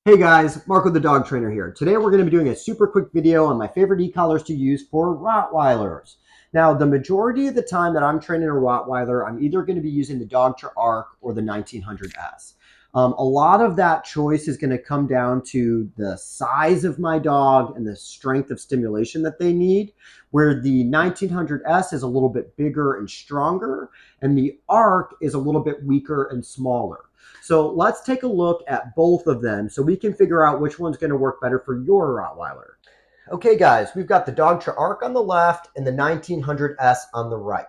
Hey guys, Marco the dog trainer here. Today we're going to be doing a super quick video on my favorite e-collars to use for Rottweilers. Now, the majority of the time that I'm training a Rottweiler, I'm either going to be using the Dogtra Arc or the 1900S. A lot of that choice is going to come down to the size of my dog and the strength of stimulation that they need, where the 1900S is a little bit bigger and stronger, and the Arc is a little bit weaker and smaller. So let's take a look at both of them so we can figure out which one's going to work better for your Rottweiler. Okay, guys, we've got the Dogtra Arc on the left and the 1900S on the right.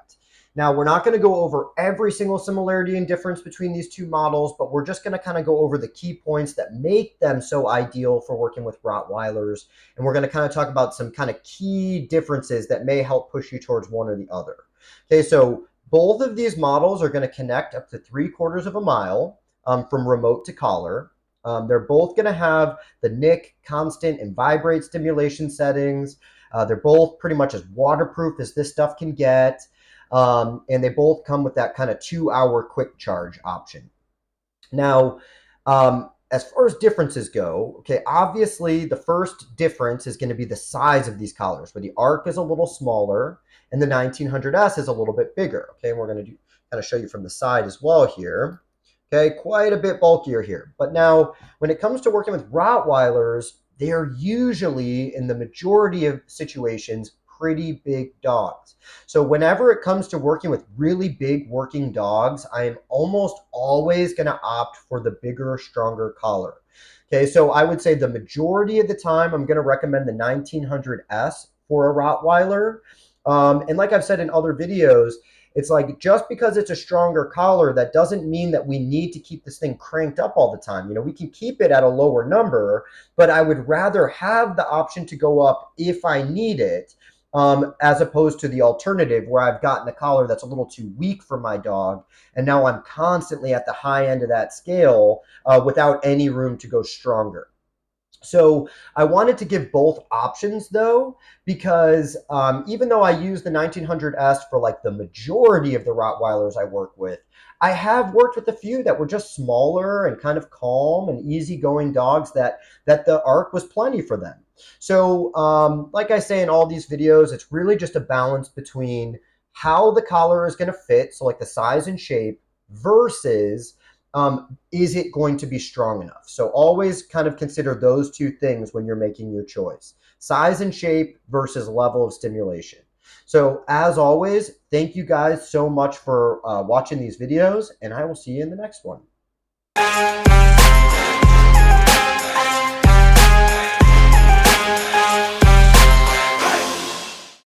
Now, we're not going to go over every single similarity and difference between these two models, but we're just going to kind of go over the key points that make them so ideal for working with Rottweilers. And we're going to kind of talk about some kind of key differences that may help push you towards one or the other. Okay, so both of these models are going to connect up to 3/4 of a mile. From remote to collar. They're both going to have the NIC constant and vibrate stimulation settings. They're both pretty much as waterproof as this stuff can get. And they both come with that kind of 2-hour quick charge option. Now, as far as differences go, okay, obviously the first difference is going to be the size of these collars, where the Arc is a little smaller and the 1900S is a little bit bigger. Okay, and we're going to kind of show you from the side as well here. Okay, quite a bit bulkier here. But now, when it comes to working with Rottweilers, they are usually, in the majority of situations, pretty big dogs. So whenever it comes to working with really big working dogs, I am almost always going to opt for the bigger, stronger collar. Okay, so I would say the majority of the time, I'm going to recommend the 1900S for a Rottweiler. And like I've said in other videos, it's like, just because it's a stronger collar, that doesn't mean that we need to keep this thing cranked up all the time. You know, we can keep it at a lower number, but I would rather have the option to go up if I need it, as opposed to the alternative where I've gotten a collar that's a little too weak for my dog, and now I'm constantly at the high end of that scale without any room to go stronger. So I wanted to give both options though, because even though I use the 1900S for like the majority of the Rottweilers I work with, I have worked with a few that were just smaller and kind of calm and easygoing dogs that the Arc was plenty for them. So like I say in all these videos, it's really just a balance between how the collar is going to fit, so like the size and shape, versus is it going to be strong enough? So always kind of consider those two things when you're making your choice: size and shape versus level of stimulation. So as always, thank you guys so much for watching these videos, and I will see you in the next one.